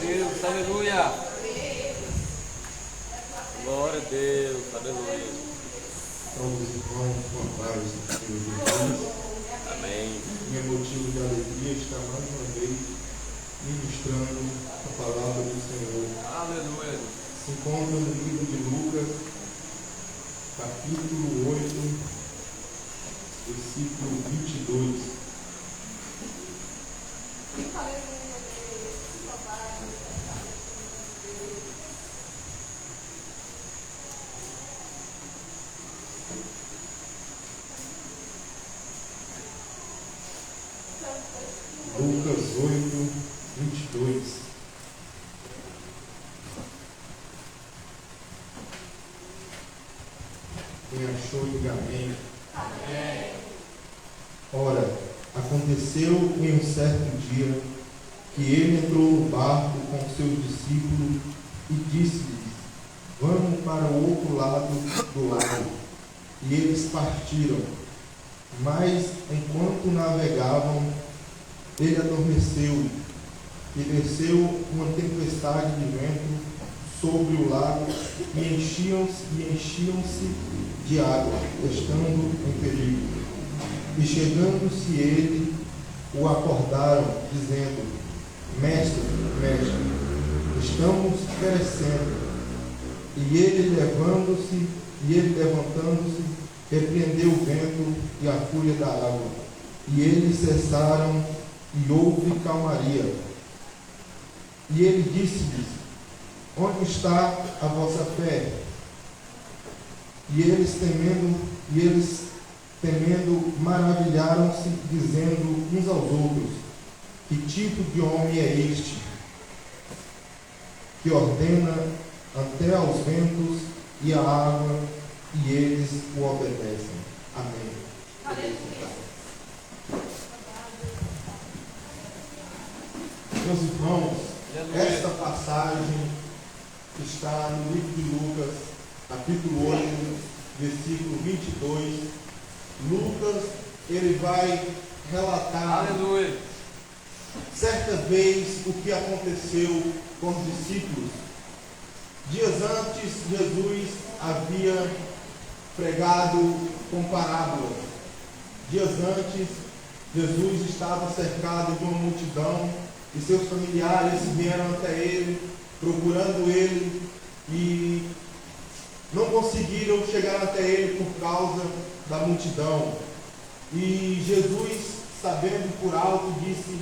Deus, aleluia. Glória a Deus, aleluia. Estamos irmãos com a paz do Senhor Jesus. Amém. E é motivo de alegria estar mais uma vez ministrando a palavra do Senhor. Aleluia. Se encontra no livro de Lucas, capítulo 8, versículo 22. Lucas 8, 22. Quem achou, diga amém. Amém. Ora, aconteceu em um certo dia que ele entrou no barco com seus discípulos e disse-lhes: vamos para o outro lado do lago. E eles partiram. Mas, enquanto navegavam, ele adormeceu e desceu uma tempestade de vento sobre o lago e enchiam-se de água, estando em perigo. E chegando-se ele, o acordaram, dizendo: Mestre, estamos perecendo. E ele levantando-se, repreendeu o vento e a fúria da água. E eles cessaram e houve calmaria. E ele disse-lhes: onde está a vossa fé? E eles temendo, maravilharam-se, dizendo uns aos outros: que tipo de homem é este, que ordena até aos ventos e à água, e eles o obedecem. Amém. Meus irmãos, esta passagem está no livro de Lucas, capítulo 8, versículo 22. Lucas, ele vai relatar, Aleluia. certa vez, o que aconteceu com os discípulos. Dias antes, Jesus havia pregado com parábolas. Dias antes, Jesus estava cercado de uma multidão e seus familiares vieram até ele, procurando ele, e não conseguiram chegar até ele por causa da multidão. E Jesus, sabendo por alto, disse: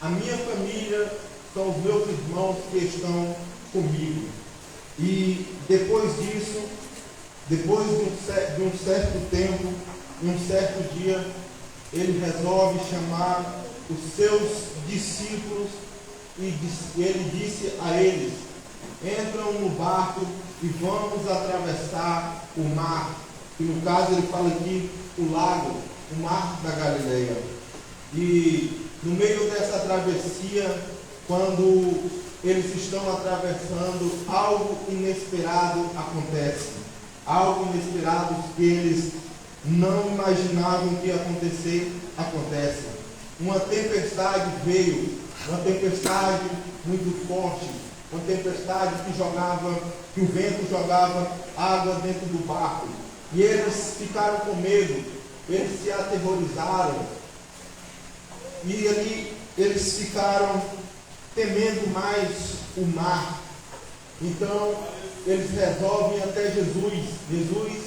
a minha família são os meus irmãos que estão comigo. E depois disso, depois de um certo tempo, em um certo dia, ele resolve chamar os seus discípulos e ele disse a eles: entram no barco e vamos atravessar o mar. E no caso ele fala aqui o lago, o mar da Galileia. E no meio dessa travessia, quando eles estão atravessando, algo inesperado acontece. Algo inesperado que eles não imaginavam que ia acontecer, acontece. Uma tempestade veio, uma tempestade muito forte, uma tempestade que o vento jogava água dentro do barco. E eles ficaram com medo, eles se aterrorizaram. E ali eles ficaram temendo mais o mar. Então eles resolvem ir até Jesus. Jesus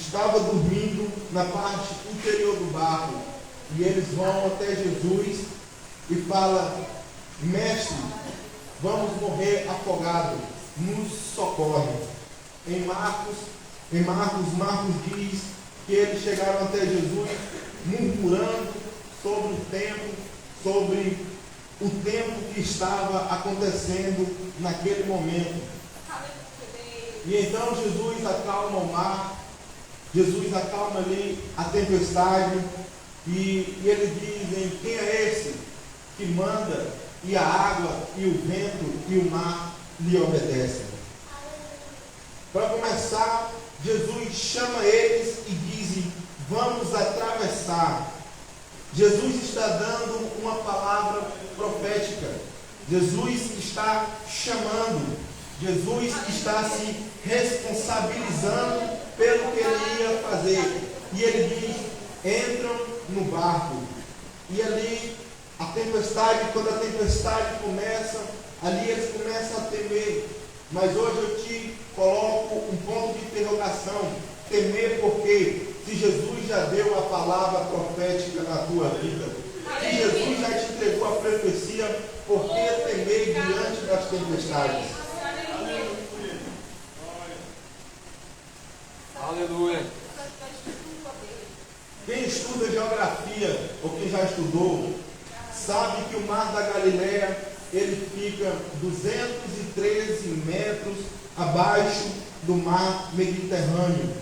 estava dormindo na parte interior do barco. E eles vão até Jesus e falam: mestre, vamos morrer afogados, nos socorre. Marcos diz que eles chegaram até Jesus murmurando sobre o tempo que estava acontecendo naquele momento. E então Jesus acalma o mar, Jesus acalma ali a tempestade, e eles dizem: quem é esse que manda e a água e o vento e o mar lhe obedecem? Para começar, Jesus chama eles e diz: vamos atravessar. Jesus está dando uma palavra profética. Jesus está chamando, Jesus está se responsabilizando pelo que ele ia fazer. E ele diz: entram no barco. E ali a tempestade, quando a tempestade começa, ali eles começam a temer. Mas hoje eu te coloco um ponto de interrogação. Temer por quê? Se Jesus já deu a palavra profética na tua vida, se Jesus já te entregou a profecia, por que temer diante das tempestades? Aleluia. Quem estuda geografia, ou quem já estudou, sabe que o Mar da Galileia, ele fica 213 metros abaixo do mar Mediterrâneo.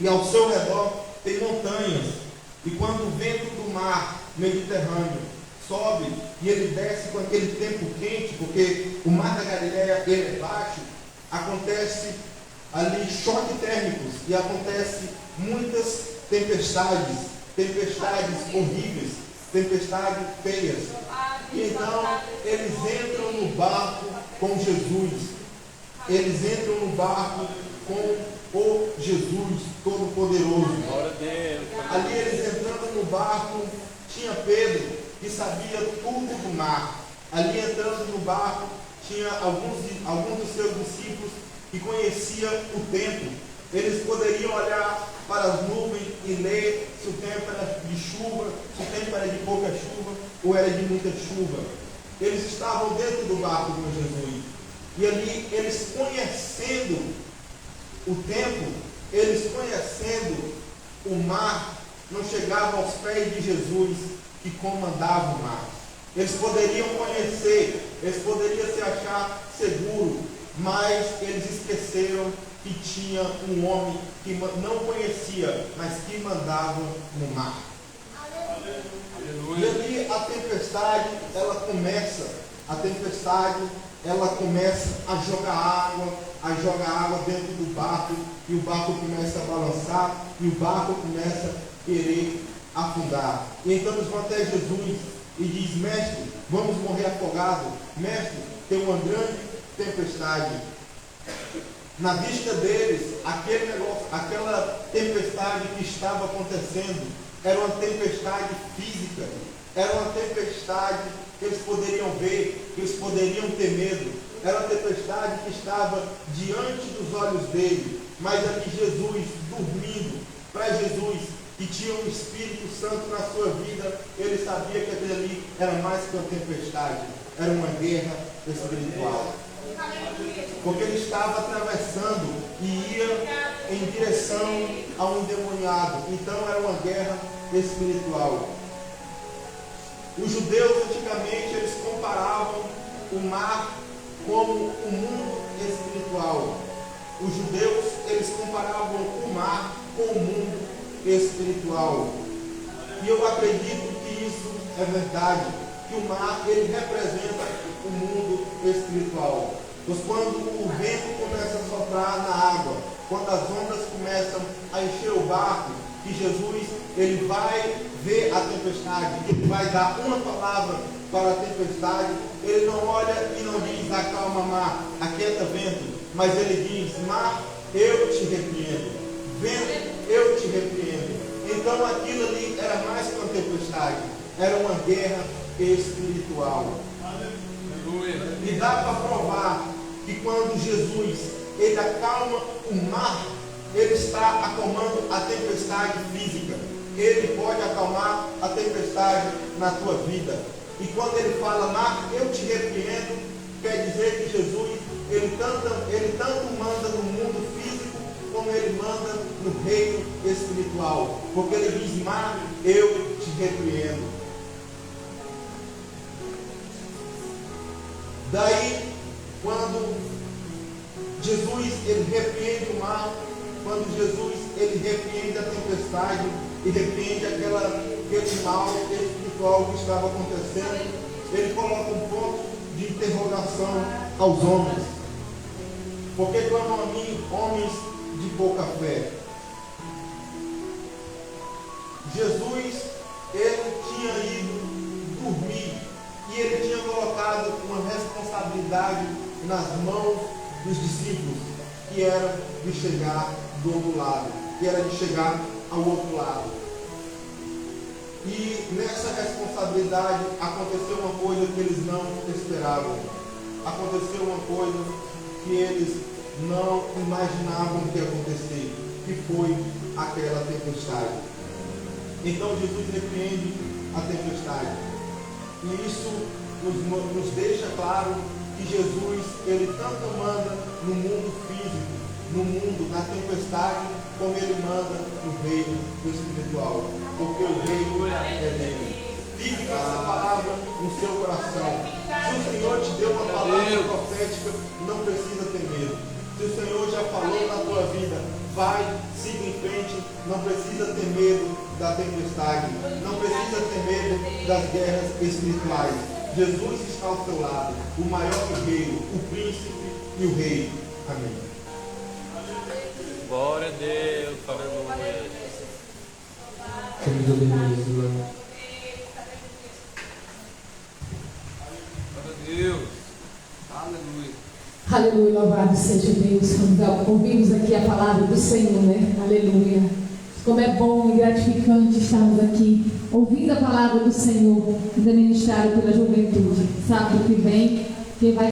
E ao seu redor tem montanhas. E quando o vento do mar Mediterrâneo sobe e ele desce com aquele tempo quente, porque o Mar da Galileia ele é baixo, acontece ali choques térmicos e acontece muitas tempestades horríveis, tempestades feias. E então eles entram no barco com Jesus. Eles entram no barco com o Jesus Todo-Poderoso. Glória a Deus. Ali eles entrando no barco, tinha Pedro, que sabia tudo do mar. Ali entrando no barco, tinha alguns dos seus discípulos que conheciam o tempo. Eles poderiam olhar para as nuvens e ler se o tempo era de chuva, se o tempo era de pouca chuva ou era de muita chuva. Eles estavam dentro do barco com Jesus. E ali eles conhecendo o tempo, eles conhecendo o mar, não chegavam aos pés de Jesus que comandava o mar. Eles poderiam conhecer, eles poderiam se achar seguros, mas eles esqueceram que tinha um homem que não conhecia, mas que mandava no mar. Aleluia. E ali a tempestade, ela começa a jogar água dentro do barco, e o barco começa a balançar, e o barco começa a querer afundar. E então eles vão até Jesus e diz: mestre, vamos morrer afogados. Mestre, tem uma grande tempestade. Na vista deles, aquela tempestade que estava acontecendo era uma tempestade física, era uma tempestade que eles poderiam ver, que eles poderiam ter medo, era uma tempestade que estava diante dos olhos dele, mas ali Jesus dormindo. Para Jesus, que tinha o Espírito Santo na sua vida, ele sabia que aquilo ali era mais que uma tempestade, era uma guerra espiritual. Porque ele estava atravessando e ia em direção a um endemoniado. Então era uma guerra espiritual. Os judeus antigamente eles comparavam o mar como o mundo espiritual. Os judeus eles comparavam o mar com o mundo espiritual. E eu acredito que isso é verdade, que o mar ele representa o mundo espiritual. Pois quando o vento começa a soprar na água, quando as ondas começam a encher o barco, que Jesus ele vai ver a tempestade, ele vai dar uma palavra para a tempestade, ele não olha e não diz: acalma mar, aquieta vento, mas ele diz: mar, eu te repreendo, vento, eu te repreendo. Então aquilo ali era mais que uma tempestade, era uma guerra espiritual. E dá para provar que quando Jesus ele acalma o mar, ele está acalmando a tempestade física. Ele pode acalmar a tempestade na tua vida. E quando ele fala: mar, eu te repreendo, quer dizer que Jesus ele tanto manda no mundo físico como ele manda no reino espiritual. Porque ele diz: mar, eu te repreendo. Daí, quando Jesus ele repreende o mar, quando Jesus ele repreende a tempestade e repreende aquele mal espiritual que estava acontecendo, ele coloca um ponto de interrogação aos homens. Porque clamam a mim, homens de pouca fé? Jesus ele tinha ido dormir. E que ele tinha colocado uma responsabilidade nas mãos dos discípulos, que era de chegar do outro lado, que era de chegar ao outro lado. E nessa responsabilidade aconteceu uma coisa que eles não esperavam. Aconteceu uma coisa que eles não imaginavam que ia acontecer, que foi aquela tempestade. Então Jesus repreende a tempestade. E isso nos deixa claro que Jesus, ele tanto manda no mundo físico, no mundo, na tempestade, como ele manda no reino espiritual. Porque o reino é dele. Fique com essa palavra no seu coração. Se o Senhor te deu uma palavra profética, não precisa ter medo. Se o Senhor já falou na tua vida, vai, siga em frente, não precisa ter medo da tempestade, não precisa ter medo das guerras espirituais. Jesus está ao seu lado, o maior guerreiro, o príncipe e o rei. Amém. Glória a Deus, aleluia. Glória a Deus, aleluia. Aleluia, louvado seja Deus. Ouvimos aqui a palavra do Senhor, né? Aleluia. Como é bom e gratificante estarmos aqui, ouvindo a palavra do Senhor, ministrada pela juventude. Sábado que vem, quem vai